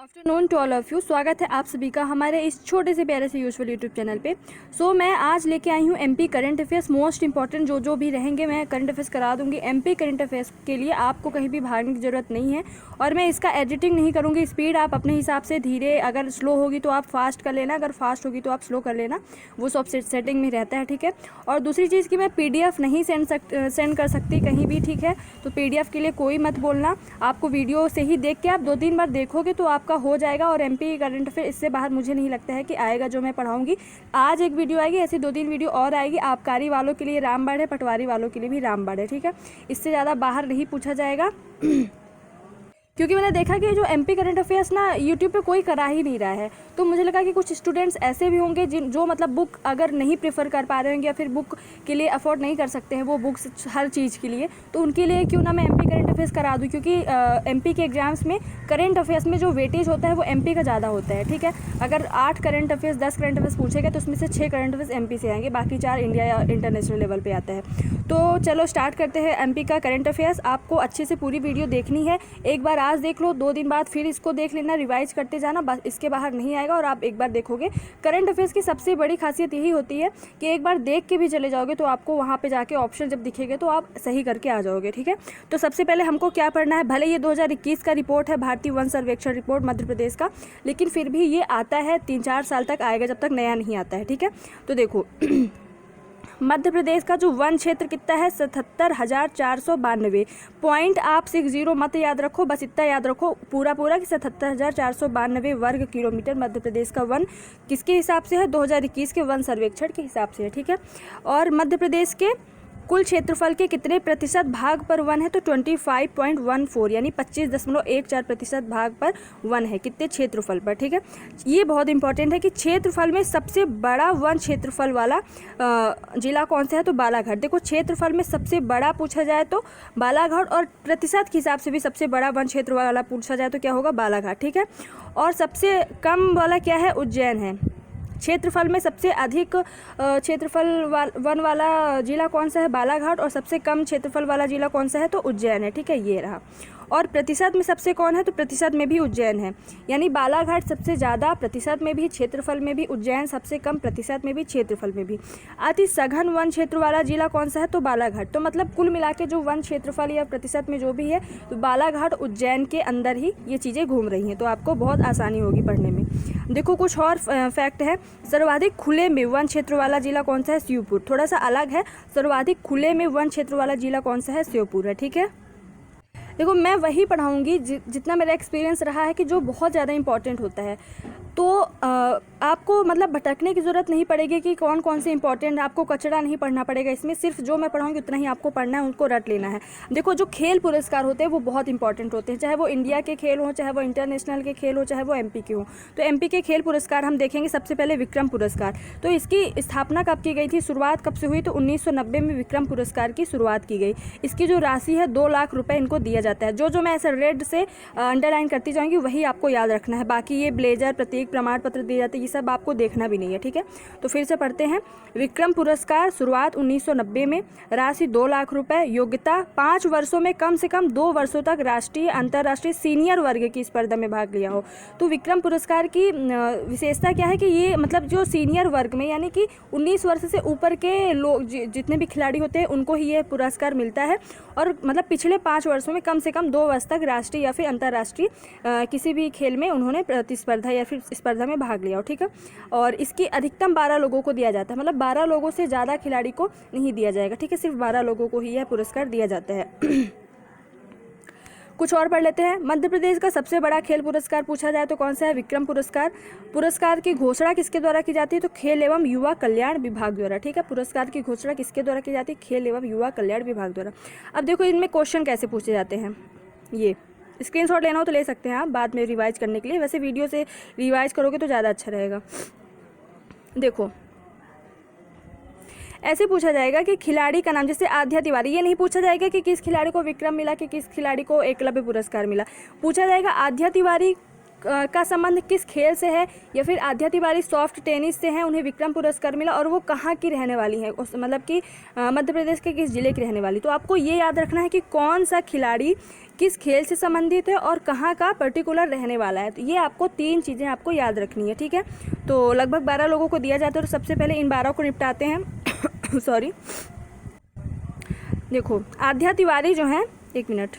Afternoon to all of you. स्वागत है आप सभी का हमारे इस छोटे से प्यारे से यूजुअल यूट्यूब चैनल पे। मैं आज लेके आई हूँ MP current affairs. Most important जो भी रहेंगे मैं करंट अफेयर्स करा दूँगी। एमपी करंट अफेयर्स के लिए आपको कहीं भी भागने की ज़रूरत नहीं है और मैं इसका एडिटिंग नहीं करूँगी। स्पीड आप अपने हिसाब से धीरे, अगर स्लो होगी तो आप फास्ट कर लेना, अगर फास्ट होगी तो आप स्लो कर लेना, वो सब सेटिंग में रहता है, ठीक है। और दूसरी चीज़ कि मैं PDF नहीं सेंड कर सकती कहीं भी, ठीक है। तो PDF के लिए कोई मत बोलना, आपको वीडियो से ही देख के आप 2-3 बार देखोगे तो आपका हो जाएगा। और एमपी करंट अफेयर इससे बाहर मुझे नहीं लगता है कि आएगा जो मैं पढ़ाऊंगी। आज एक वीडियो आएगी, ऐसी 2-3 वीडियो और आएगी। आबकारी वालों के लिए रामबाण है, पटवारी वालों के लिए भी रामबाण है, ठीक है। इससे ज़्यादा बाहर नहीं पूछा जाएगा क्योंकि मैंने देखा कि जो एमपी करंट अफेयर्स ना यूट्यूब पे कोई करा ही नहीं रहा है। तो मुझे लगा कि कुछ स्टूडेंट्स ऐसे भी होंगे जो मतलब बुक अगर नहीं प्रेफर कर पा रहे होंगे या फिर बुक के लिए अफोर्ड नहीं कर सकते हैं वो बुक्स हर चीज़ के लिए, तो उनके लिए क्यों ना मैं एमपी करंट अफेयर्स करा दूँ। क्योंकि एमपी के एग्जाम्स में करंट अफेयर्स में जो वेटेज होता है वो एमपी का ज़्यादा होता है, ठीक है। अगर 8 करंट अफेयर्स 10 करंट अफेयर्स पूछे गए तो उसमें से 6 करंट अफेयर्स एमपी से आएंगे, बाकी 4 इंडिया या इंटरनेशनल लेवल पर आता है। तो चलो स्टार्ट करते हैं एमपी का करंट अफेयर्स। आपको अच्छे से पूरी वीडियो देखनी है। एक बार आज देख लो, 2 दिन बाद फिर इसको देख लेना, रिवाइज करते जाना, बस इसके बाहर नहीं आएगा। और आप एक बार देखोगे, करंट अफेयर्स की सबसे बड़ी खासियत यही होती है कि एक बार देख के भी चले जाओगे तो आपको वहाँ पे जाके ऑप्शन जब दिखेंगे तो आप सही करके आ जाओगे, ठीक है। तो सबसे पहले हमको क्या पढ़ना है, भले ये 2021 का रिपोर्ट है, भारतीय वन सर्वेक्षण रिपोर्ट मध्य प्रदेश का, लेकिन फिर भी ये आता है 3-4 साल तक आएगा जब तक नया नहीं आता है, ठीक है। तो देखो मध्य प्रदेश का जो वन क्षेत्र कितना है, 77,492 पॉइंट। आप 60 मत याद रखो, बस इतना याद रखो पूरा कि 77,492 वर्ग किलोमीटर मध्य प्रदेश का वन किसके हिसाब से है, 2021 के वन सर्वेक्षण के हिसाब से है, ठीक है। और मध्य प्रदेश के कुल क्षेत्रफल के कितने प्रतिशत भाग पर वन है, तो 25.14 यानी 25.14% भाग पर वन है, कितने क्षेत्रफल पर, ठीक है। ये बहुत इंपॉर्टेंट है कि क्षेत्रफल में सबसे बड़ा वन क्षेत्रफल वाला जिला कौन सा है, तो बालाघाट। देखो क्षेत्रफल में सबसे बड़ा पूछा जाए तो बालाघाट, और प्रतिशत के हिसाब से भी सबसे बड़ा वन क्षेत्र वाला पूछा जाए तो क्या होगा, बालाघाट, ठीक है। और सबसे कम वाला क्या है, उज्जैन है। क्षेत्रफल में सबसे अधिक क्षेत्रफल वन वाला जिला कौन सा है, बालाघाट, और सबसे कम क्षेत्रफल वाला जिला कौन सा है, तो उज्जैन है, ठीक है, ये रहा। और प्रतिशत में सबसे कौन है, तो प्रतिशत में भी उज्जैन है, यानी बालाघाट सबसे ज़्यादा प्रतिशत में भी, क्षेत्रफल में भी, उज्जैन सबसे कम प्रतिशत में भी, क्षेत्रफल में भी। अति सघन वन क्षेत्र वाला जिला कौन सा है, तो बालाघाट। तो मतलब कुल मिला के जो वन क्षेत्रफल या प्रतिशत में जो भी है, तो बालाघाट उज्जैन के अंदर ही ये चीज़ें घूम रही हैं, तो आपको बहुत आसानी होगी पढ़ने में। देखो कुछ और फैक्ट है, सर्वाधिक खुले में वन क्षेत्र वाला जिला कौन सा है, श्योपुर। थोड़ा सा अलग है, सर्वाधिक खुले में वन क्षेत्र वाला जिला कौन सा है, श्योपुर है, ठीक है। देखो मैं वही पढ़ाऊंगी जितना मेरा एक्सपीरियंस रहा है कि जो बहुत ज़्यादा इंपॉर्टेंट होता है। तो आपको मतलब भटकने की ज़रूरत नहीं पड़ेगी कि कौन कौन से इंपॉर्टेंट, आपको कचरा नहीं पढ़ना पड़ेगा इसमें। सिर्फ जो मैं पढ़ाऊंगी उतना ही आपको पढ़ना है, उनको रट लेना है। देखो जो खेल पुरस्कार होते हैं वो बहुत इंपॉर्टेंट होते हैं, चाहे वो इंडिया के खेल हों, चाहे वो इंटरनेशनल के खेल हो, चाहे वो एमपी के हों। तो एमपी के खेल पुरस्कार हम देखेंगे। सबसे पहले विक्रम पुरस्कार, तो इसकी स्थापना कब की गई थी, शुरुआत कब से हुई, तो 1990 में विक्रम पुरस्कार की शुरुआत की गई। इसकी जो राशि है 2 लाख रुपये इनको दिया जाता है। जो मैं ऐसे रेड से अंडरलाइन करती जाऊँगी वही आपको याद रखना है। बाकी ये ब्लेजर, प्रतीक, प्रमाण पत्र दिए जाते हैं, ये सब आपको देखना भी नहीं है, ठीक है। तो फिर से पढ़ते हैं। विक्रम पुरस्कार शुरुआत 1990 में, राशि 2 लाख रुपए, योग्यता 5 वर्षों में कम से कम 2 वर्षों तक राष्ट्रीय अंतर्राष्ट्रीय सीनियर वर्ग की स्पर्धा में भाग लिया हो। तो विक्रम पुरस्कार की विशेषता क्या है कि ये मतलब जो सीनियर वर्ग में, यानी कि 19 वर्ष से ऊपर के लोग जितने भी खिलाड़ी होते हैं उनको ही ये पुरस्कार मिलता है। और मतलब पिछले 5 वर्षों में कम से कम 2 वर्ष तक राष्ट्रीय या फिर अंतर्राष्ट्रीय किसी भी खेल में उन्होंने प्रतिस्पर्धा या फिर स्पर्धा में भाग लिया हो, ठीक है। और इसकी अधिकतम 12 लोगों को दिया जाता है, मतलब 12 लोगों से ज़्यादा खिलाड़ी को नहीं दिया जाएगा, ठीक है। सिर्फ 12 लोगों को ही यह पुरस्कार दिया जाता है। कुछ और पढ़ लेते हैं। मध्य प्रदेश का सबसे बड़ा खेल पुरस्कार पूछा जाए तो कौन सा है, विक्रम पुरस्कार। पुरस्कार की घोषणा किसके द्वारा की जाती है, तो खेल एवं युवा कल्याण विभाग द्वारा, ठीक है। पुरस्कार की घोषणा किसके द्वारा की जाती है, खेल एवं युवा कल्याण विभाग द्वारा। अब देखो इनमें क्वेश्चन कैसे पूछे जाते हैं, ये स्क्रीनशॉट लेना हो तो ले सकते हैं आप बाद में रिवाइज करने के लिए। वैसे वीडियो से रिवाइज करोगे तो ज़्यादा अच्छा रहेगा। देखो ऐसे पूछा जाएगा कि खिलाड़ी का नाम, जैसे आध्या तिवारी, ये नहीं पूछा जाएगा कि किस खिलाड़ी को विक्रम मिला कि किस खिलाड़ी को एकलव्य पुरस्कार मिला। पूछा जाएगा आध्या तिवारी का संबंध किस खेल से है, या फिर आध्या तिवारी सॉफ्ट टेनिस से हैं, उन्हें विक्रम पुरस्कार मिला और वो कहाँ की रहने वाली हैं, उस मतलब कि मध्य प्रदेश के किस जिले की रहने वाली। तो आपको ये याद रखना है कि कौन सा खिलाड़ी किस खेल से संबंधित है और कहाँ का पर्टिकुलर रहने वाला है। तो ये आपको 3 चीज़ें आपको याद रखनी है, ठीक है। तो लगभग 12 लोगों को दिया जाता है, तो सबसे पहले इन 12 को निपटाते हैं। सॉरी, देखो आध्या तिवारी जो हैं, 1 मिनट,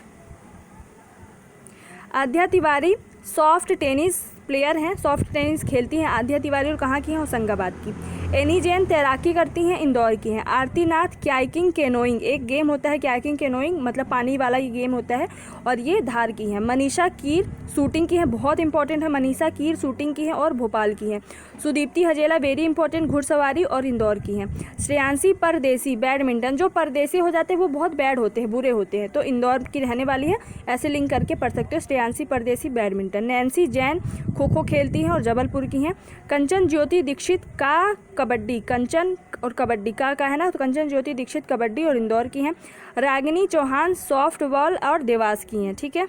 आध्या तिवारी सॉफ्ट टेनिस प्लेयर हैं, सॉफ्ट टेनिस खेलती हैं आध्या तिवारी, और कहाँ की हैं, होशंगाबाद की। एनी जैन तैराकी करती हैं, इंदौर की हैं। आरती नाथ कायाकिंग कैनोइंग, एक गेम होता है कायाकिंग कैनोइंग, मतलब पानी वाला ये गेम होता है, और ये धार की हैं। मनीषा कीर शूटिंग की हैं, बहुत इंपॉर्टेंट है, मनीषा कीर शूटिंग की हैं और भोपाल की हैं। सुदीप्ति हजेला वेरी इंपॉर्टेंट, घुड़सवारी और इंदौर की हैं। श्रेयांशी परदेसी बैडमिंटन, जो परदेसी हो जाते हैं वो बहुत बैड होते हैं, बुरे होते हैं, तो इंदौर की रहने वाली है, ऐसे लिंक करके पढ़ सकते हो, श्रेयांशी परदेसी बैडमिंटन। नैन्सी जैन खो खो खेलती हैं और जबलपुर की हैं। कंचन ज्योति दीक्षित का कबड्डी, कंचन और कबड्डी का है ना, तो कंचन ज्योति दीक्षित कबड्डी और इंदौर की हैं। रागिनी चौहान सॉफ्ट बॉल और देवास की हैं, ठीक है।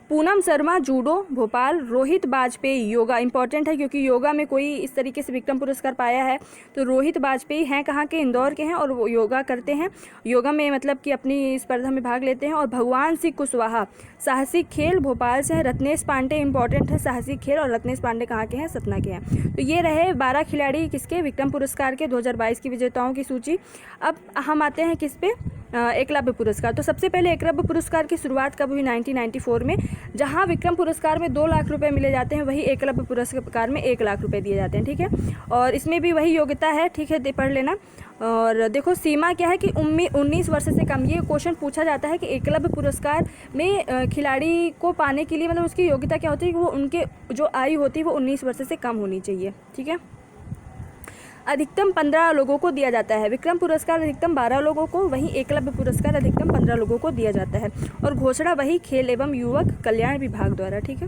पूनम शर्मा जूडो भोपाल। रोहित बाजपेयी योगा, इंपॉर्टेंट है क्योंकि योगा में कोई इस तरीके से विक्रम पुरस्कार पाया है, तो रोहित बाजपेयी हैं कहाँ के, इंदौर के हैं, और वो योगा करते हैं, योगा में मतलब कि अपनी स्पर्धा में भाग लेते हैं। और भगवान सिंह कुशवाहा साहसिक खेल भोपाल से हैं। रत्नेश पांडे इंपॉर्टेंट है साहसिक खेल, और रत्नेश पांडे कहाँ के हैं, सतना के हैं। तो ये रहे 12 खिलाड़ी किसके, विक्रम पुरस्कार के 2022 की विजेताओं की सूची। अब हम आते हैं किस पे, एकलव्य पुरस्कार। तो सबसे पहले एकलव्य पुरस्कार की शुरुआत कब हुई, 1994 में। जहां विक्रम पुरस्कार में 2 लाख रुपए मिले जाते हैं, वही एकलव्य पुरस्कार में 1 लाख रुपए दिए जाते हैं, ठीक है। और इसमें भी वही योग्यता है, ठीक है, पढ़ लेना। और देखो सीमा क्या है कि 19 वर्ष से कम, ये क्वेश्चन पूछा जाता है कि एकलव्य पुरस्कार में खिलाड़ी को पाने के लिए मतलब उसकी योग्यता क्या होती है कि वो उनके जो आयु होती है वो 19 वर्ष से कम होनी चाहिए, ठीक है। अधिकतम 15 लोगों को दिया जाता है। विक्रम पुरस्कार अधिकतम 12 लोगों को, वहीं एकलव्य पुरस्कार अधिकतम 15 लोगों को दिया जाता है, और घोषणा वही खेल एवं युवक कल्याण विभाग द्वारा, ठीक है।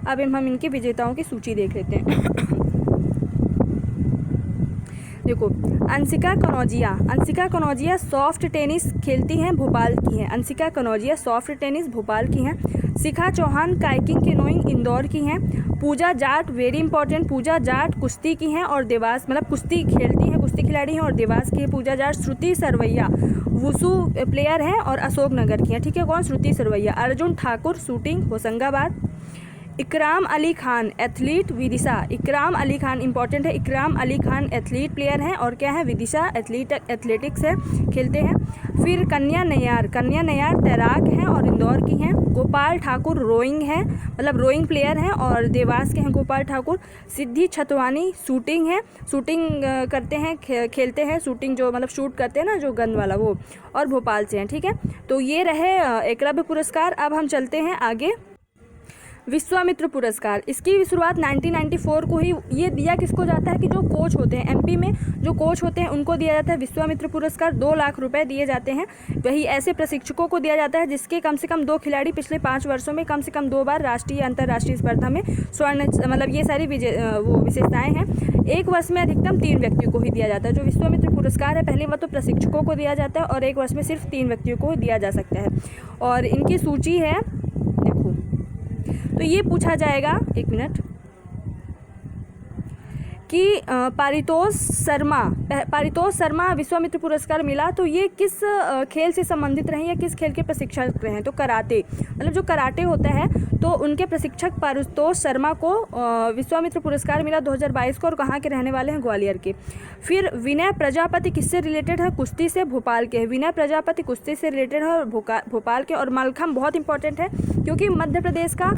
अब हम इनके विजेताओं की सूची देख लेते हैं। देखो अंशिका कनौजिया सॉफ्ट टेनिस खेलती हैं, भोपाल की हैं। अंशिका कनौजिया सॉफ्ट टेनिस भोपाल की हैं। शिखा चौहान काइकिंग कैनोइंग इंदौर की हैं। पूजा जाट वेरी इंपॉर्टेंट, पूजा जाट कुश्ती की हैं और देवास मतलब कुश्ती खेलती हैं, कुश्ती खिलाड़ी हैं और देवास की है पूजा जाट। श्रुति सरवैया वुसु प्लेयर हैं और अशोकनगर की हैं, ठीक है। कौन, श्रुति सरवैया। अर्जुन ठाकुर शूटिंग होशंगाबाद। इकराम अली खान एथलीट विदिशा, इकराम अली खान इंपॉर्टेंट है, इकराम अली खान एथलीट प्लेयर हैं और क्या है, विदिशा एथलेटिक्स है, खेलते हैं। फिर कन्या नैयार तैराक हैं और इंदौर की हैं। गोपाल ठाकुर रोइंग है, मतलब रोइंग प्लेयर हैं और देवास के हैं गोपाल ठाकुर। सिद्धि छतवानी शूटिंग है, शूटिंग करते हैं, खेलते हैं, शूटिंग जो मतलब शूट करते हैं ना जो गन वाला वो, और भोपाल से हैं, ठीक है। तो ये रहे एकलव्य पुरस्कार। अब हम चलते हैं आगे। विश्वामित्र पुरस्कार, इसकी शुरुआत 1994 को ही, ये दिया किसको जाता है कि जो कोच होते हैं एमपी में, जो कोच होते हैं उनको दिया जाता है विश्वामित्र पुरस्कार। 2 लाख रुपए दिए जाते हैं। वही ऐसे प्रशिक्षकों को दिया जाता है जिसके कम से कम 2 खिलाड़ी पिछले 5 वर्षों में कम से कम 2 बार राष्ट्रीय या अंतर्राष्ट्रीय स्पर्धा में स्वर्ण, मतलब ये सारी वो विशेषताएं हैं। 1 वर्ष में अधिकतम 3 व्यक्तियों को ही दिया जाता है। जो विश्वामित्र पुरस्कार है पहले वह तो प्रशिक्षकों को दिया जाता है और 1 वर्ष में सिर्फ 3 व्यक्तियों को दिया जा सकता है। और इनकी सूची है, देखो तो ये पूछा जाएगा, 1 मिनट, कि पारितोष शर्मा विश्वामित्र पुरस्कार मिला, तो ये किस खेल से संबंधित रहे या किस खेल के प्रशिक्षक रहे हैं, तो कराटे, मतलब जो कराटे होता है तो उनके प्रशिक्षक पारितोष शर्मा को विश्वामित्र पुरस्कार मिला 2022 को, और कहाँ के रहने वाले हैं, ग्वालियर के। फिर विनय प्रजापति किससे रिलेटेड है, कुश्ती से, भोपाल के। विनय प्रजापति कुश्ती से रिलेटेड है और भोपाल के। और मलखम बहुत इंपॉर्टेंट है क्योंकि मध्य प्रदेश का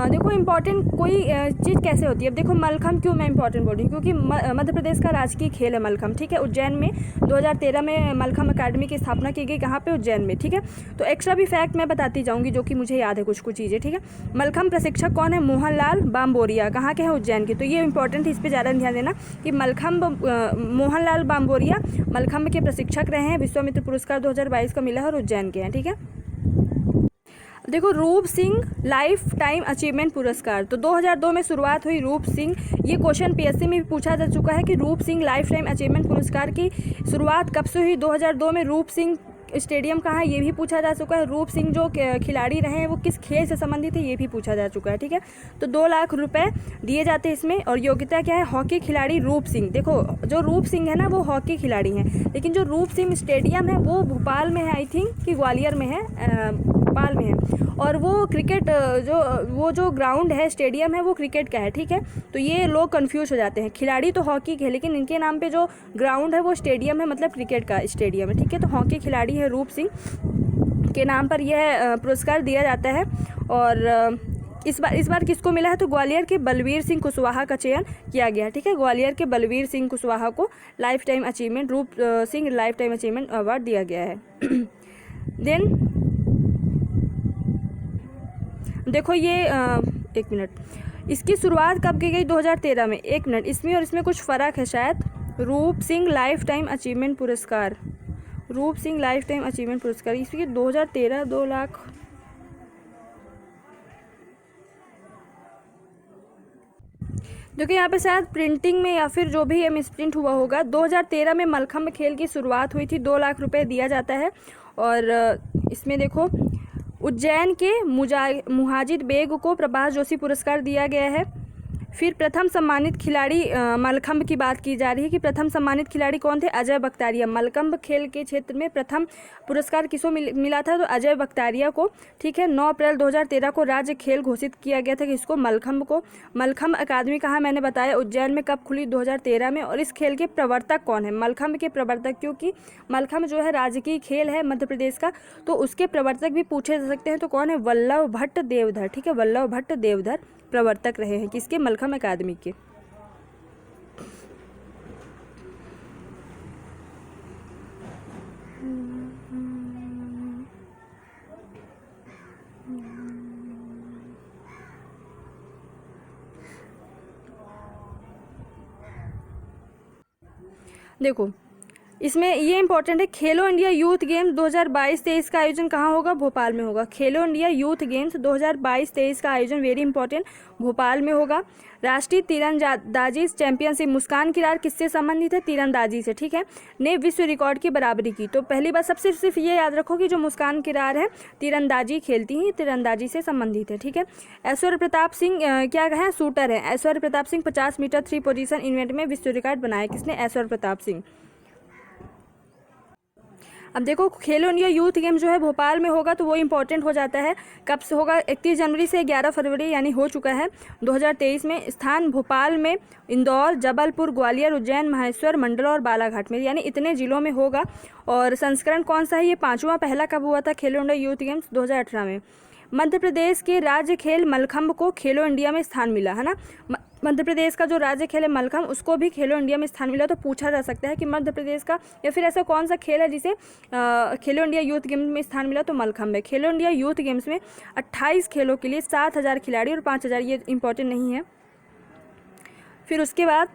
देखो इंपॉर्टेंट कोई चीज़ कैसे होती है। अब देखो मलखम क्यों मैं इंपॉर्टेंट बोल रही हूँ, क्योंकि मध्य प्रदेश का राजकीय खेल है मलखम, ठीक है। उज्जैन में 2013 में मलखम अकादमी की स्थापना की गई, कहाँ पे, उज्जैन में, ठीक है। तो एक्स्ट्रा भी फैक्ट मैं बताती जाऊँगी जो कि मुझे याद है कुछ चीज़ें, ठीक है। मलखम प्रशिक्षक कौन है, मोहनलाल बाम्बोरिया, कहाँ के हैं, उज्जैन के। तो ये इंपॉर्टेंट है, इस पर ज़्यादा ध्यान देना कि मलखम मोहनलाल बाम्बोरिया मलखम्ब के प्रशिक्षक रहे हैं। विश्वामित्र पुरस्कार 2022 का मिला है और उज्जैन के हैं, ठीक है। देखो रूप सिंह लाइफ टाइम अचीवमेंट पुरस्कार, तो 2002 में शुरुआत हुई रूप सिंह, ये क्वेश्चन पीएससी में भी पूछा जा चुका है कि रूप सिंह लाइफ टाइम अचीवमेंट पुरस्कार की शुरुआत कब से हुई। 2002 में रूप सिंह स्टेडियम कहाँ है ये भी पूछा जा चुका है। रूप सिंह जो खिलाड़ी रहे हैं वो किस खेल से संबंधित है ये भी पूछा जा चुका है, ठीक है। तो 2 लाख रुपए दिए जाते हैं इसमें। और योग्यता क्या है, हॉकी खिलाड़ी रूप सिंह। देखो जो रूप सिंह है ना वो हॉकी खिलाड़ी हैं, लेकिन जो रूप सिंह स्टेडियम है वो भोपाल में है, आई थिंक कि ग्वालियर में है, भोपाल में है। और वो क्रिकेट जो ग्राउंड है, स्टेडियम है, वो क्रिकेट का है, ठीक है। तो ये लोग कंफ्यूज हो जाते हैं, खिलाड़ी तो हॉकी के है लेकिन इनके नाम पे जो ग्राउंड है वो स्टेडियम है, मतलब क्रिकेट का स्टेडियम है, ठीक है। तो हॉकी खिलाड़ी है रूप सिंह के नाम पर यह पुरस्कार दिया जाता है। और इस बार किसको मिला है, तो ग्वालियर के बलवीर सिंह कुशवाहा का चयन किया गया है, ठीक है। ग्वालियर के बलवीर सिंह कुशवाहा को लाइफ टाइम अचीवमेंट, रूप Singh life time achievement award दिया गया है। देन देखो ये 1 मिनट, इसकी शुरुआत कब की गई, 2013 में। 1 मिनट, इसमें और इसमें कुछ फ़र्क है शायद। रूप सिंह लाइफ टाइम अचीवमेंट पुरस्कार, रूप सिंह लाइफ टाइम अचीवमेंट पुरस्कार, इसकी 2013 2 लाख। देखिए यहाँ पे शायद प्रिंटिंग में या फिर जो भी मिस प्रिंट हुआ होगा। 2013 में मलखम्ब खेल की शुरुआत हुई थी, 2 लाख रुपए दिया जाता है। और इसमें देखो उज्जैन के मुहाजिर बेग को प्रभास जोशी पुरस्कार दिया गया है। फिर प्रथम सम्मानित खिलाड़ी, मलखम्ब की बात की जा रही है कि प्रथम सम्मानित खिलाड़ी कौन थे, अजय बख्तारिया। मलखम्ब खेल के क्षेत्र में प्रथम पुरस्कार किसको मिला था, तो अजय बख्तारिया को, ठीक है। 9 अप्रैल 2013 को राज्य खेल घोषित किया गया था कि इसको, मलखम्ब को। मलखम्ब अकादमी कहाँ, मैंने बताया उज्जैन में। कब खुली, 2013 में। और इस खेल के प्रवर्तक कौन है, मलखम्ब के प्रवर्तक, क्योंकि मलखम्ब जो है राजकीय खेल है मध्य प्रदेश का, तो उसके प्रवर्तक भी पूछे जा सकते हैं। तो कौन है, वल्लभ भट्ट देवधर, ठीक है। वल्लभ भट्ट देवधर प्रवर्तक रहे हैं किसके, मलखम्ब अकादमी के। देखो इसमें ये इंपॉर्टेंट है, खेलो इंडिया यूथ गेम्स 2022-23 का आयोजन कहाँ होगा, भोपाल में होगा। खेलो इंडिया यूथ गेम्स 2022-23 का आयोजन, वेरी इंपॉर्टेंट, भोपाल में होगा। राष्ट्रीय तीरंदाजी चैंपियनशिप, मुस्कान किरार किससे संबंधित है, तीरंदाजी से, ठीक है। ने विश्व रिकॉर्ड की बराबरी की। तो पहली बात सबसे सिर्फ ये याद रखो कि जो मुस्कान किरार है तीरंदाजी खेलती हैं, तीरंदाजी से संबंधित है, ठीक है। ऐश्वर्य प्रताप सिंह क्या कहें, शूटर है। Aishwarya Pratap Singh 50 metre 3 position event में विश्व रिकॉर्ड बनाया, किसने, ऐश्वर्य प्रताप सिंह। अब देखो खेलो इंडिया यूथ गेम जो है भोपाल में होगा, तो वो इम्पोर्टेंट हो जाता है। कब से होगा, 31 जनवरी से 11 फरवरी, यानी हो चुका है 2023 में। स्थान भोपाल में, इंदौर, जबलपुर, ग्वालियर, उज्जैन, महेश्वर, मंडला और बालाघाट में, यानी इतने ज़िलों में होगा। और संस्करण कौन सा है, ये 5वां। पहला कब हुआ था खेलो इंडिया यूथ गेम्स, 2018 में। मध्य प्रदेश के राज्य खेल मलखम्ब को खेलो इंडिया में स्थान मिला है ना। मध्य प्रदेश का जो राज्य खेल है मलखम्ब, उसको भी खेलो इंडिया में स्थान मिला। तो पूछा जा सकता है कि मध्य प्रदेश का या फिर ऐसा कौन सा खेल है जिसे खेलो इंडिया यूथ गेम्स में स्थान मिला, तो मलखम्ब है। खेलो इंडिया यूथ गेम्स में 28 खेलों के लिए 7,000 खिलाड़ी और 5,000, ये इंपॉर्टेंट नहीं है। फिर उसके बाद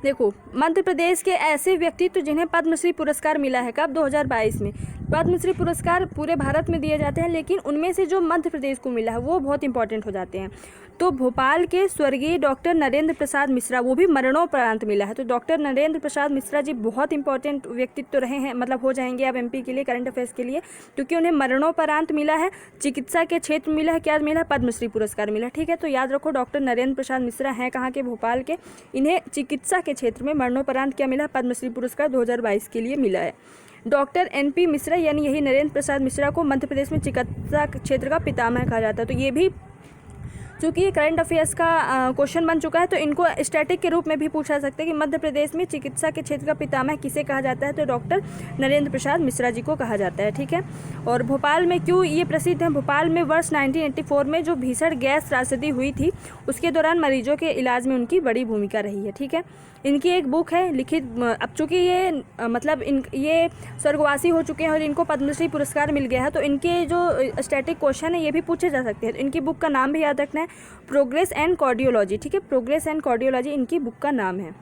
देखो मध्य प्रदेश के ऐसे व्यक्तित्व जिन्हें पद्मश्री पुरस्कार मिला है, कब, 2022 में। पद्मश्री पुरस्कार पूरे भारत में दिए जाते हैं, लेकिन उनमें से जो मध्य प्रदेश को मिला है वो बहुत इंपॉर्टेंट हो जाते हैं। तो भोपाल के स्वर्गीय डॉक्टर नरेंद्र प्रसाद मिश्रा, वो भी मरणोपरांत मिला है। तो डॉक्टर नरेंद्र प्रसाद मिश्रा जी बहुत इंपॉर्टेंट व्यक्तित्व रहे हैं, मतलब हो जाएंगे अब एमपी के लिए, करंट अफेयर्स के लिए, क्योंकि उन्हें मरणोपरांत मिला है। चिकित्सा के क्षेत्र में मिला है, क्या मिला, पद्मश्री पुरस्कार मिला, ठीक है। तो याद रखो डॉक्टर नरेंद्र प्रसाद मिश्रा हैं कहाँ के, भोपाल के। इन्हें चिकित्सा के क्षेत्र में मरणोपरांत क्या मिला, पद्मश्री पुरस्कार 2022 के लिए मिला है। डॉक्टर NP मिश्रा, यानी यही नरेंद्र प्रसाद मिश्रा को मध्य प्रदेश में चिकित्सा क्षेत्र का पितामह कहा जाता है। तो ये भी चूँकि ये करंट अफेयर्स का क्वेश्चन बन चुका है, तो इनको स्टैटिक के रूप में भी पूछा सकता है कि मध्य प्रदेश में चिकित्सा के क्षेत्र का पितामह किसे कहा जाता है, तो डॉक्टर नरेंद्र प्रसाद मिश्रा जी को कहा जाता है, ठीक है। और भोपाल में क्यों ये प्रसिद्ध है, भोपाल में वर्ष 1984 में जो भीषण गैस त्रासदी हुई थी, उसके दौरान मरीजों के इलाज में उनकी बड़ी भूमिका रही है, ठीक है। इनकी एक बुक है लिखित, अब चूँकि ये ये स्वर्गवासी हो चुके हैं और इनको पद्मश्री पुरस्कार मिल गया है, तो इनके जो स्टैटिक क्वेश्चन है ये भी पूछे जा सकते हैं। तो इनकी बुक का नाम भी याद रखना है, प्रोग्रेस एंड कार्डियोलॉजी, ठीक है। प्रोग्रेस एंड कार्डियोलॉजी इनकी बुक का नाम है।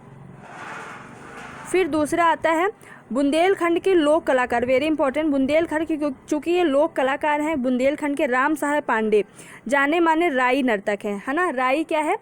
फिर दूसरा आता है बुंदेलखंड के लोक कलाकार, वेरी इंपॉर्टेंट। बुंदेलखंड के चूँकि ये लोक कलाकार हैं, बुंदेलखंड के राम साहब पांडे जाने माने राई नर्तक हैं, है ना। राई क्या है,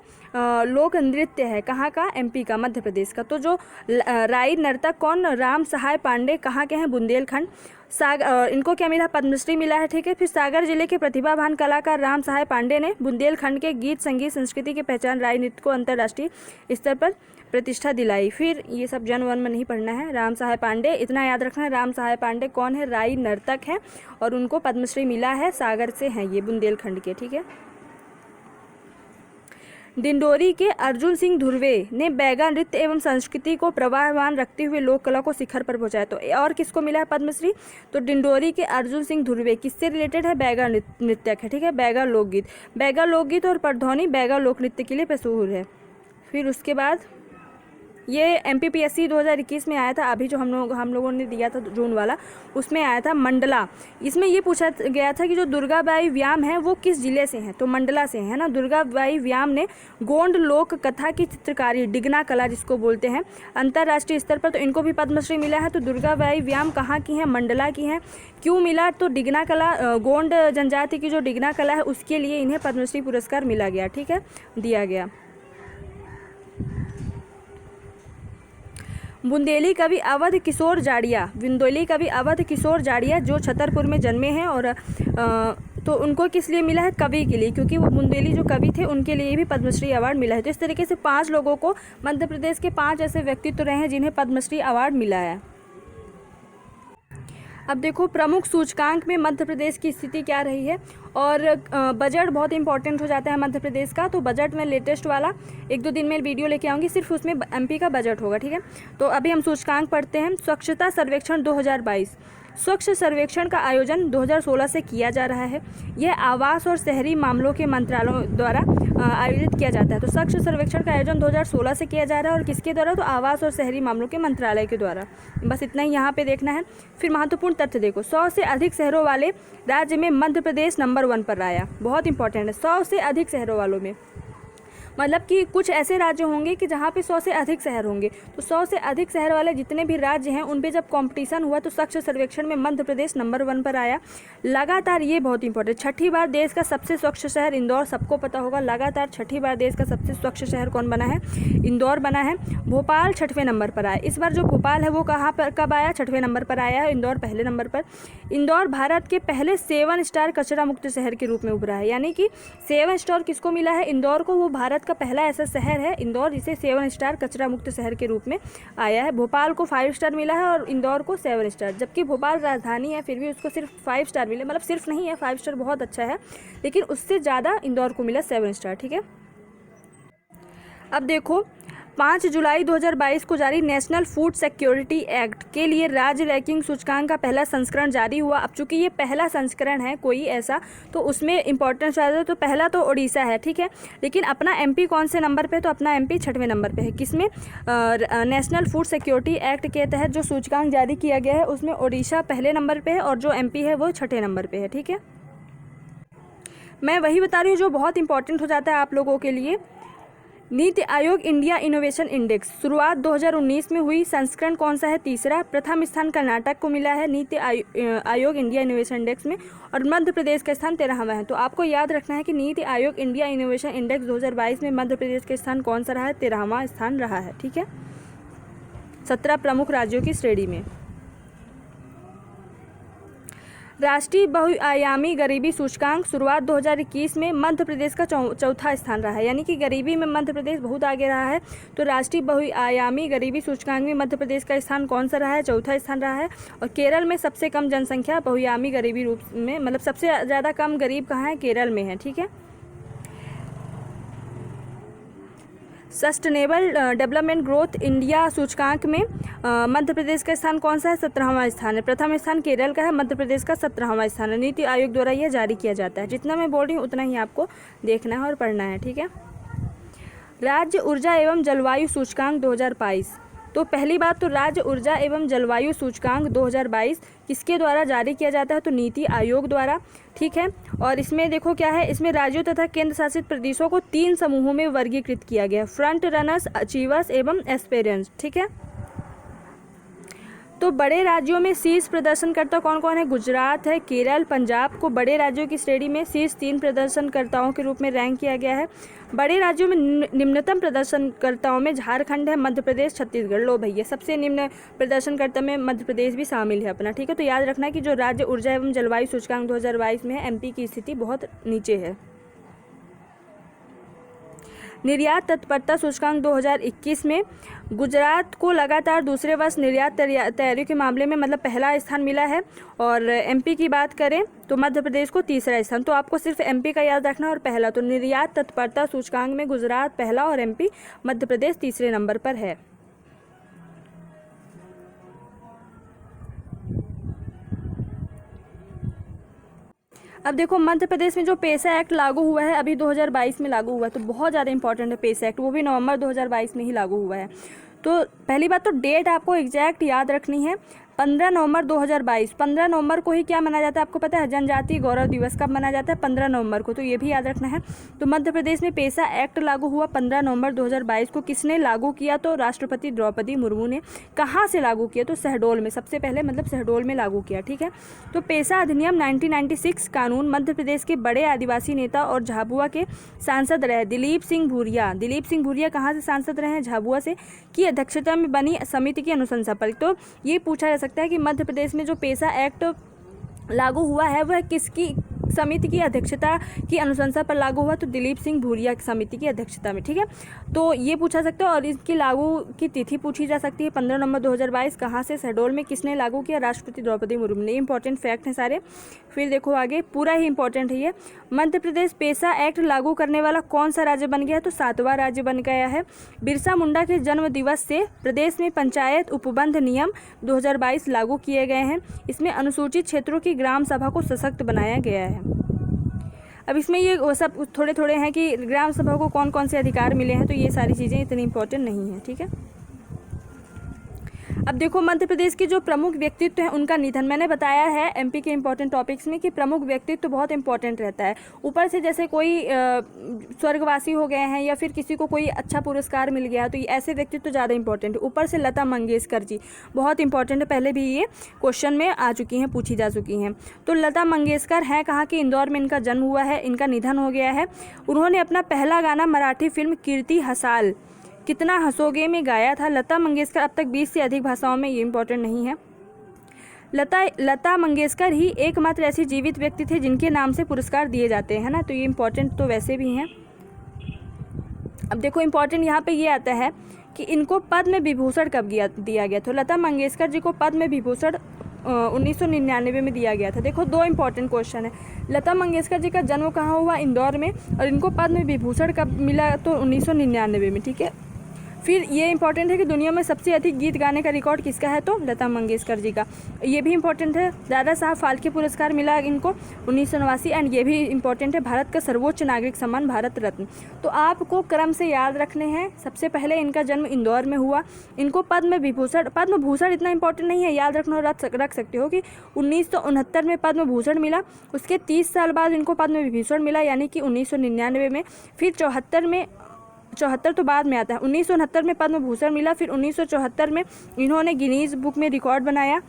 लोक नृत्य है, कहाँ का, MP का, मध्य प्रदेश का। तो जो राई नर्तक कौन, राम सहाय पांडे कहाँ के हैं, बुंदेलखंड। इनको क्या मिला, पद्मश्री मिला है, ठीक है। फिर सागर जिले के प्रतिभावान कलाकार राम सहाय पांडे ने बुंदेलखंड के गीत संगीत संस्कृति की पहचान राई नृत्य को अंतर्राष्ट्रीय स्तर पर प्रतिष्ठा दिलाई। फिर ये सब जन वन में नहीं पढ़ना है। राम सहाय पांडे इतना याद रखना है, राम सहाय पांडे कौन है, राई नर्तक हैं और उनको पद्मश्री मिला है, सागर से हैं ये, बुंदेलखंड के, ठीक है। डिंडोरी के अर्जुन सिंह धुर्वे ने बैगा नृत्य एवं संस्कृति को प्रवाहमान रखते हुए लोक कला को शिखर पर पहुंचाया। तो और किसको मिला है पद्मश्री, तो डिंडोरी के अर्जुन सिंह धुर्वे, किससे रिलेटेड है, बैगा नृत्यक है, ठीक है। बैगा लोकगीत और परधौनी बैगा लोक नृत्य के लिए मशहूर है। फिर उसके बाद ये MPPSC 2021 में आया था, अभी जो हम लोगों ने दिया था जून वाला, उसमें आया था मंडला। इसमें ये पूछा गया था कि जो दुर्गाबाई व्याम है वो किस जिले से हैं, तो मंडला से है ना। दुर्गाबाई व्याम ने गोंड लोक कथा की चित्रकारी, डिगना कला जिसको बोलते हैं, अंतर्राष्ट्रीय स्तर पर, तो इनको भी पद्मश्री मिला है। तो दुर्गाबाई व्याम कहाँ की हैं, मंडला की हैं। क्यों मिला, तो डिगना कला, गोंड जनजाति की जो डिगना कला है उसके लिए इन्हें पद्मश्री पुरस्कार मिला गया, ठीक है, दिया गया। बुंदेली कवि अवध किशोर जाड़िया जो छतरपुर में जन्मे हैं, और तो उनको किस लिए मिला है, कवि के लिए, क्योंकि वो बुंदेली जो कवि थे उनके लिए भी पद्मश्री अवार्ड मिला है। तो इस तरीके से 5 लोगों को, मध्य प्रदेश के 5 ऐसे व्यक्तित्व रहे हैं जिन्हें पद्मश्री अवार्ड मिला है। अब देखो प्रमुख सूचकांक में मध्य प्रदेश की स्थिति क्या रही है, और बजट बहुत इंपॉर्टेंट हो जाता है मध्य प्रदेश का। तो बजट में लेटेस्ट वाला 1-2 दिन में वीडियो लेके आऊँगी, सिर्फ उसमें MP का बजट होगा, ठीक है। तो अभी हम सूचकांक पढ़ते हैं। स्वच्छता सर्वेक्षण 2022, स्वच्छ सर्वेक्षण का आयोजन 2016 से किया जा रहा है। यह आवास और शहरी मामलों के मंत्रालयों द्वारा आयोजित किया जाता है। तो स्वच्छ सर्वेक्षण का आयोजन 2016 से किया जा रहा है, और किसके द्वारा, तो आवास और शहरी मामलों के मंत्रालय के द्वारा। बस इतना ही यहाँ पे देखना है। फिर महत्वपूर्ण तथ्य देखो, 100 से अधिक शहरों वाले राज्य में मध्य प्रदेश नंबर 1 पर आया। बहुत इंपॉर्टेंट है, 100 से अधिक शहरों वालों में, मतलब कि कुछ ऐसे राज्य होंगे कि जहाँ पे 100 से अधिक शहर होंगे। तो 100 से अधिक शहर वाले जितने भी राज्य हैं उन पे जब कंपटीशन हुआ तो स्वच्छ सर्वेक्षण में मध्य प्रदेश नंबर 1 पर आया। लगातार, ये बहुत इंपॉर्टेंट, 6ठी बार देश का सबसे स्वच्छ शहर इंदौर, सबको पता होगा। लगातार 6ठी बार देश का सबसे स्वच्छ शहर कौन बना है, इंदौर बना है। भोपाल 6वें नंबर पर आया। इस बार जो भोपाल है वो कहाँ पर कब आया, 6वें नंबर पर आया है, इंदौर पहले नंबर पर। इंदौर भारत के पहले 7 स्टार कचरा मुक्त शहर के रूप में उभरा है, यानी कि 7 स्टार किसको मिला है, इंदौर को। वो भारत का पहला ऐसा शहर है इंदौर जिसे 7 स्टार कचरा मुक्त शहर के रूप में आया है। भोपाल को 5 स्टार मिला है और इंदौर को 7 स्टार, जबकि भोपाल राजधानी है फिर भी उसको सिर्फ 5 स्टार मिले, मतलब सिर्फ नहीं है, 5 स्टार बहुत अच्छा है, लेकिन उससे ज़्यादा इंदौर को मिला 7 स्टार, ठीक है। अब देखो 5 जुलाई 2022 को जारी नेशनल फूड सिक्योरिटी एक्ट के लिए राज्य रैंकिंग सूचकांक का पहला संस्करण जारी हुआ। अब चूंकि ये पहला संस्करण है कोई ऐसा, तो उसमें इंपॉर्टेंस ज़्यादा है। तो पहला तो उड़ीसा है, ठीक है, लेकिन अपना MP कौन से नंबर पे, तो अपना MP 6वें नंबर पे है। किसमें, नेशनल फूड सिक्योरिटी एक्ट के तहत जो सूचकांक जारी किया गया है उसमें उड़ीसा पहले नंबर पर है और जो MP है वो 6ठे नंबर पर है, ठीक है। मैं वही बता रही हूँ जो बहुत इंपॉर्टेंट हो जाता है आप लोगों के लिए। NITI Aayog India innovation index शुरुआत 2019 में हुई, संस्करण कौन सा है, तीसरा। प्रथम स्थान कर्नाटक को मिला है NITI Aayog India innovation index में, और मध्य प्रदेश का स्थान 13वां है। तो आपको याद रखना है कि NITI Aayog India innovation index 2022 में मध्य प्रदेश का स्थान कौन सा रहा है, 13वां स्थान रहा है, ठीक है, 17 प्रमुख राज्यों की श्रेणी में। राष्ट्रीय बहुआयामी गरीबी सूचकांक शुरुआत 2021 में मध्य प्रदेश का चौथा स्थान रहा है, यानी कि गरीबी में मध्य प्रदेश बहुत आगे रहा है। तो राष्ट्रीय बहुआयामी गरीबी सूचकांक में मध्य प्रदेश का स्थान कौन सा रहा है, चौथा स्थान रहा है। और केरल में सबसे कम जनसंख्या बहुआयामी गरीबी रूप में, मतलब सबसे ज़्यादा कम गरीब कहाँ है, केरल में है, ठीक है। सस्टेनेबल डेवलपमेंट ग्रोथ इंडिया सूचकांक में मध्य प्रदेश का स्थान कौन सा है, 17वां स्थान है। प्रथम स्थान केरल का है, मध्य प्रदेश का 17वां स्थान है। नीति आयोग द्वारा यह जारी किया जाता है। जितना मैं बोल रही हूँ उतना ही आपको देखना है और पढ़ना है, ठीक है। राज्य ऊर्जा एवं जलवायु सूचकांक 2022, तो पहली बात तो राज्य ऊर्जा एवं जलवायु सूचकांक 2022 किसके द्वारा जारी किया जाता है, तो नीति आयोग द्वारा, ठीक है। और इसमें देखो क्या है, इसमें राज्यों तथा केंद्र शासित प्रदेशों को 3 समूहों में वर्गीकृत किया गया है, फ्रंट रनर्स, अचीवर्स एवं एस्पिरेंट्स, ठीक है। तो बड़े राज्यों में शीर्ष प्रदर्शनकर्ता कौन कौन है? गुजरात है, केरल, पंजाब को बड़े राज्यों की श्रेणी में शीर्ष 3 प्रदर्शनकर्ताओं के रूप में रैंक किया गया है। बड़े राज्यों में निम्नतम प्रदर्शनकर्ताओं में झारखंड है, मध्य प्रदेश, छत्तीसगढ़। लो भैया, सबसे निम्न प्रदर्शनकर्ता में मध्य प्रदेश भी शामिल है अपना, ठीक है। तो याद रखना कि जो राज्य ऊर्जा एवं जलवायु सूचकांक 2022 में है, एमपी की स्थिति बहुत नीचे है। निर्यात तत्परता सूचकांक 2021 में गुजरात को लगातार दूसरे वर्ष निर्यात तैयारियों के मामले में मतलब पहला स्थान मिला है, और एमपी की बात करें तो मध्य प्रदेश को तीसरा स्थान। तो आपको सिर्फ एमपी का याद रखना और पहला। तो निर्यात तत्परता सूचकांक में गुजरात पहला और एमपी मध्य प्रदेश तीसरे नंबर पर है। अब देखो, मध्य प्रदेश में जो पेसा एक्ट लागू हुआ है, अभी 2022 में लागू हुआ है, तो बहुत ज़्यादा इंपॉर्टेंट है पेसा एक्ट, वो भी नवंबर 2022 में ही लागू हुआ है। तो पहली बात तो डेट आपको एग्जैक्ट याद रखनी है, 15 नवंबर 2022। 15 नवंबर को ही क्या मनाया जाता है आपको पता है? जनजातीय गौरव दिवस कब मनाया जाता है? 15 नवंबर को। तो ये भी याद रखना है। तो मध्य प्रदेश में पेसा एक्ट लागू हुआ 15 नवंबर 2022 को। किसने लागू किया? तो राष्ट्रपति द्रौपदी मुर्मू ने। कहाँ से लागू किया? तो शहडोल में, सबसे पहले मतलब शहडोल में लागू किया, ठीक है। तो पेसा अधिनियम 1996 कानून मध्य प्रदेश के बड़े आदिवासी नेता और झाबुआ के सांसद रहे दिलीप सिंह भूरिया। दिलीप सिंह भूरिया कहाँ से सांसद रहे हैं? झाबुआ से। की अध्यक्षता में बनी समिति की अनुशंसा पर। तो ये पूछा जा सकता है कि मध्य प्रदेश में जो पेसा एक्ट लागू हुआ है वह किसकी समिति की अध्यक्षता की अनुशंसा पर लागू हुआ? तो दिलीप सिंह भूरिया की समिति की अध्यक्षता में, ठीक है। तो ये पूछा सकता है, और इसकी लागू की तिथि पूछी जा सकती है 15 नवंबर 2022। कहाँ से? शहडोल में। किसने लागू किया? राष्ट्रपति द्रौपदी मुर्मू ने। इंपॉर्टेंट फैक्ट हैं सारे। फिर देखो आगे, पूरा ही इंपॉर्टेंट है ये। मध्य प्रदेश पेसा एक्ट लागू करने वाला कौन सा राज्य बन गया है? तो 7वां राज्य बन गया है। बिरसा मुंडा के जन्म दिवस से प्रदेश में पंचायत उपबंध नियम 2022 लागू किए गए हैं। इसमें अनुसूचित क्षेत्रों की ग्राम सभा को सशक्त बनाया गया है। अब इसमें ये वो सब थोड़े थोड़े हैं कि ग्राम सभा को कौन कौन से अधिकार मिले हैं, तो ये सारी चीज़ें इतनी इंपॉर्टेंट नहीं है, ठीक है। अब देखो, मध्य प्रदेश के जो प्रमुख व्यक्तित्व हैं उनका निधन। मैंने बताया है एमपी के इंपॉर्टेंट टॉपिक्स में कि प्रमुख व्यक्तित्व तो बहुत इंपॉर्टेंट रहता है। ऊपर से जैसे कोई स्वर्गवासी हो गए हैं या फिर किसी को कोई अच्छा पुरस्कार मिल गया, तो ऐसे व्यक्तित्व तो ज़्यादा इंपॉर्टेंट है। ऊपर से लता मंगेशकर जी बहुत इंपॉर्टेंट है, पहले भी ये क्वेश्चन में आ चुकी हैं, पूछी जा चुकी हैं। तो लता मंगेशकर हैं कहाँ की? इंदौर में इनका जन्म हुआ है, इनका निधन हो गया है। उन्होंने अपना पहला गाना मराठी फिल्म कीर्ति हसाल कितना हंसोगे में गाया था। लता मंगेशकर अब तक 20 से अधिक भाषाओं में, ये इंपॉर्टेंट नहीं है। लता मंगेशकर ही एकमात्र ऐसी जीवित व्यक्ति थे जिनके नाम से पुरस्कार दिए जाते हैं ना, तो ये इंपॉर्टेंट तो वैसे भी हैं। अब देखो, इंपॉर्टेंट यहाँ पे ये आता है कि इनको पद्म विभूषण कब दिया गया। तो लता मंगेशकर जी को पद्म विभूषण 1999 में दिया गया था। देखो, दो इंपॉर्टेंट क्वेश्चन है। लता मंगेशकर जी का जन्म कहाँ हुआ? इंदौर में। और इनको पद्म विभूषण कब मिला? तो 1999 में, ठीक है। फिर ये इंपॉर्टेंट है कि दुनिया में सबसे अधिक गीत गाने का रिकॉर्ड किसका है? तो लता मंगेशकर जी का। ये भी इंपॉर्टेंट है। दादा साहब फाल्के पुरस्कार मिला इनको 1989। एंड ये भी इंपॉर्टेंट है, भारत का सर्वोच्च नागरिक सम्मान भारत रत्न। तो आपको क्रम से याद रखने हैं। सबसे पहले इनका जन्म इंदौर में हुआ। इनको पद्म भूषण इतना इंपॉर्टेंट नहीं है, याद रखना रख सकते हो कि 1969 में पद्म भूषण मिला। उसके 30 साल बाद इनको पद्म विभूषण मिला, यानी कि 1999 में। फिर 74 तो बाद में आता है। 1969 में पद्म भूषण मिला। फिर 1974 में इन्होंने गिनीज बुक में रिकॉर्ड बनाया।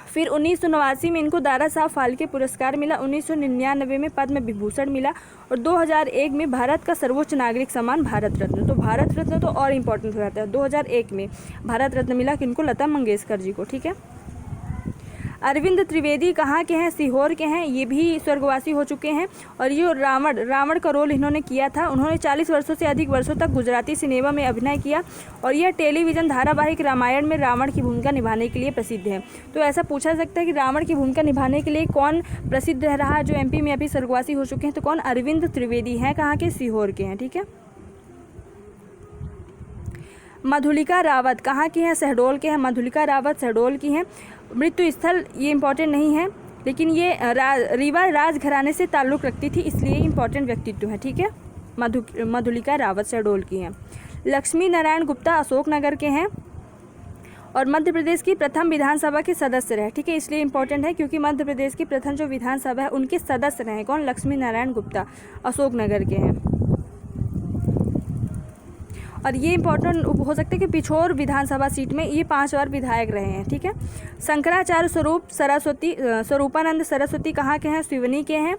फिर 1989 में इनको दादा साहब फाल्के पुरस्कार मिला। 1999 में पद्म विभूषण मिला। और 2001 में भारत का सर्वोच्च नागरिक सम्मान भारत रत्न। तो भारत रत्न तो और इम्पोर्टेंट हो जाता है। 2001 में भारत रत्न मिला किनको? लता मंगेशकर जी को, ठीक है। अरविंद त्रिवेदी कहाँ के हैं? सीहोर के हैं। ये भी स्वर्गवासी हो चुके हैं। और ये रावण का रोल इन्होंने किया था। उन्होंने 40 वर्षों से अधिक वर्षों तक गुजराती सिनेमा में अभिनय किया। और यह टेलीविज़न धारावाहिक रामायण में रावण की भूमिका निभाने के लिए प्रसिद्ध है। तो ऐसा पूछा जा सकता है कि रावण की भूमिका निभाने के लिए कौन प्रसिद्ध रहा जो एमपी में अभी स्वर्गवासी हो चुके हैं? तो कौन? अरविंद त्रिवेदी हैं। कहाँ के? सीहोर के हैं, ठीक है। मधुलिका रावत कहाँ की हैं? शहडोल के हैं। मधुलिका रावत शहडोल की हैं। मृत्यु स्थल ये इंपॉर्टेंट नहीं है, लेकिन ये रीवा राजघराने से ताल्लुक़ रखती थी, इसलिए इंपॉर्टेंट व्यक्तित्व है, ठीक है। मधुलिका रावत शहडोल की हैं। लक्ष्मी नारायण गुप्ता अशोकनगर के हैं। और मध्य प्रदेश की प्रथम विधानसभा के सदस्य रहे, ठीक है। इसलिए इंपॉर्टेंट है क्योंकि मध्य प्रदेश की प्रथम जो विधानसभा है उनके सदस्य रहे कौन? लक्ष्मी नारायण गुप्ता, अशोकनगर के हैं। और ये इंपॉर्टेंट हो सकता है कि पिछोर विधानसभा सीट में ये 5 बार विधायक रहे हैं। ठीक है। शंकराचार्य स्वरूपानंद सरस्वती कहाँ के हैं? सिवनी के हैं।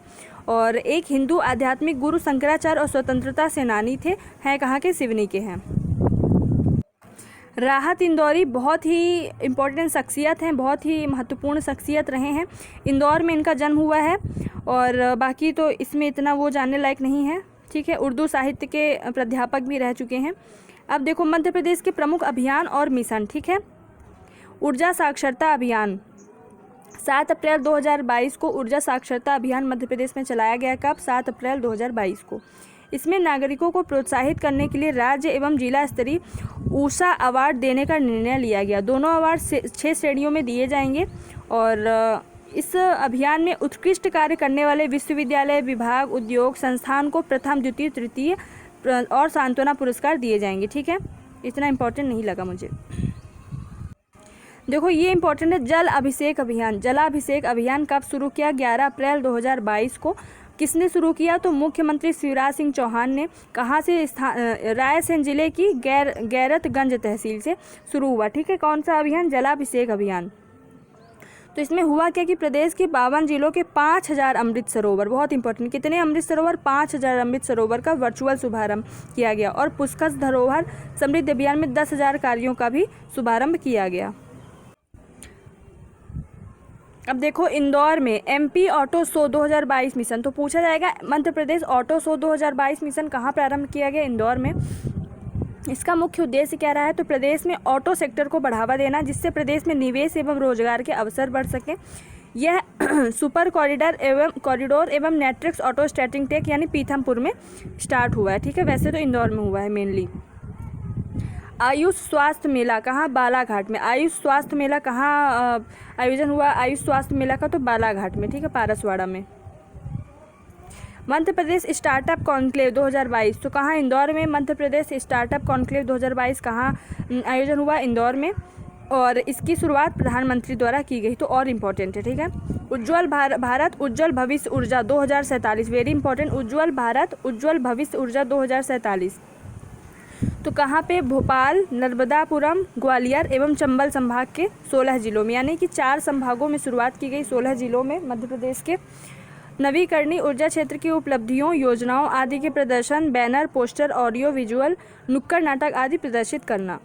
और एक हिंदू आध्यात्मिक गुरु शंकराचार्य और स्वतंत्रता सेनानी थे, हैं कहाँ के? सिवनी के हैं। राहत इंदौरी बहुत ही इम्पोर्टेंट शख्सियत हैं, बहुत ही महत्वपूर्ण शख्सियत रहे हैं। इंदौर में इनका जन्म हुआ है और बाकी तो इसमें इतना वो जानने लायक नहीं है। ठीक है। उर्दू साहित्य के प्राध्यापक भी रह चुके हैं। अब देखो मध्य प्रदेश के प्रमुख अभियान और मिशन। ठीक है। ऊर्जा साक्षरता अभियान 7 अप्रैल 2022 को ऊर्जा साक्षरता अभियान मध्य प्रदेश में चलाया गया। कब? 7 अप्रैल 2022 को। इसमें नागरिकों को प्रोत्साहित करने के लिए राज्य एवं जिला स्तरीय ऊषा अवार्ड देने का निर्णय लिया गया। दोनों अवार्ड 6 श्रेणियों में दिए जाएंगे और इस अभियान में उत्कृष्ट कार्य करने वाले विश्वविद्यालय, विभाग, उद्योग, संस्थान को प्रथम, द्वितीय, तृतीय और सांत्वना पुरस्कार दिए जाएंगे। ठीक है। इतना इम्पोर्टेंट नहीं लगा मुझे। देखो ये इम्पोर्टेंट है, जल अभिषेक अभियान। जलाभिषेक अभियान कब शुरू किया? 11 अप्रैल 2022 को। किसने शुरू किया? तो मुख्यमंत्री शिवराज सिंह चौहान ने। कहाँ से? रायसेन जिले की गैरतगंज तहसील से शुरू हुआ। ठीक है। कौन सा अभियान? जलाभिषेक अभियान। तो इसमें हुआ क्या कि प्रदेश के 52 जिलों के 5000 अमृत सरोवर, बहुत इंपॉर्टेंट, कितने अमृत सरोवर? 5000 अमृत सरोवर का वर्चुअल शुभारंभ किया गया। और पुष्कर धरोहर समृद्धि अभियान में 10,000 कार्यों का भी शुभारंभ किया गया। अब देखो इंदौर में एमपी ऑटो शो 2022 मिशन, तो पूछा जाएगा Madhya Pradesh auto show 2022 mission कहाँ प्रारंभ किया गया? इंदौर में। इसका मुख्य उद्देश्य क्या रहा है? तो प्रदेश में ऑटो सेक्टर को बढ़ावा देना, जिससे प्रदेश में निवेश एवं रोजगार के अवसर बढ़ सकें। यह सुपर कॉरिडोर एवं नेट्रिक्स ऑटो स्टैटिंग टेक यानी पीथमपुर में स्टार्ट हुआ है। ठीक है। वैसे तो इंदौर में हुआ है मेनली। आयुष स्वास्थ्य मेला कहाँ? बालाघाट में। आयुष स्वास्थ्य मेला कहाँ आयोजन हुआ? आयुष स्वास्थ्य मेला का तो बालाघाट में। ठीक है। पारसवाड़ा में। मध्य प्रदेश स्टार्टअप कॉन्क्लेव 2022, तो कहाँ? इंदौर में। मध्य प्रदेश स्टार्टअप कॉन्क्लेव 2022 कहाँ आयोजन हुआ? इंदौर में। और इसकी शुरुआत प्रधानमंत्री द्वारा की गई, तो और इम्पोर्टेंट है। ठीक है। उज्ज्वल भारत उज्ज्वल भविष्य ऊर्जा 2047, वेरी इंपॉर्टेंट। उज्ज्वल भारत उज्ज्वल भविष्य ऊर्जा 2047, तो कहाँ पे? भोपाल, नर्मदापुरम, ग्वालियर एवं चंबल संभाग के 16 जिलों में, यानी कि 4 संभागों में शुरुआत की गई, 16 जिलों में मध्य प्रदेश के। नवीकरणीय ऊर्जा क्षेत्र की उपलब्धियों, योजनाओं आदि के प्रदर्शन, बैनर, पोस्टर, ऑडियो विजुअल, नुक्कड़ नाटक आदि प्रदर्शित करना।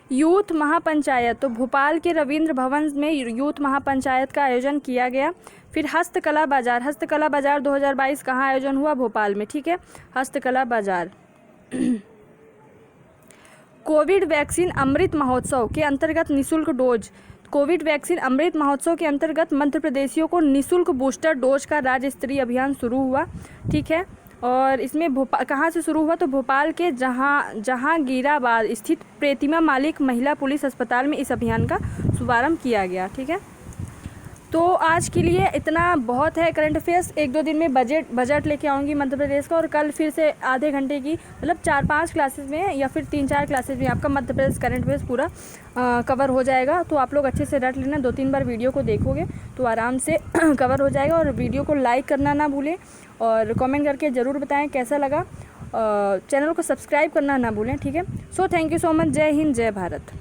यूथ महापंचायत, तो भोपाल के रविंद्र भवन में यूथ महापंचायत का आयोजन किया गया। फिर हस्तकला बाजार 2022 कहाँ आयोजन हुआ? भोपाल में। ठीक है। हस्तकला बाजार। कोविड वैक्सीन अमृत महोत्सव के अंतर्गत निःशुल्क dose. Covid vaccine Amrit Mahotsav के अंतर्गत मध्य प्रदेशियों को निःशुल्क बूस्टर डोज का राज्य स्तरीय अभियान शुरू हुआ। ठीक है। और इसमें कहाँ से शुरू हुआ? तो भोपाल के जहांगीराबाद स्थित प्रीतिमा मालिक महिला पुलिस अस्पताल में इस अभियान का शुभारंभ किया गया। ठीक है। तो आज के लिए इतना बहुत है करंट अफेयर्स। 1-2 दिन में बजट लेके आऊँगी मध्य प्रदेश का, और कल फिर से आधे घंटे की, मतलब 4-5 क्लासेस में या फिर 3-4 क्लासेस में आपका मध्य प्रदेश करंट अफेयर्स पूरा कवर हो जाएगा। तो आप लोग अच्छे से रट लेना, 2-3 बार वीडियो को देखोगे तो आराम से कवर हो जाएगा। और वीडियो को लाइक करना ना भूलें और कमेंट करके ज़रूर बताएं कैसा लगा। चैनल को सब्सक्राइब करना ना भूलें। ठीक है। So thank you so much. जय हिंद, जय भारत।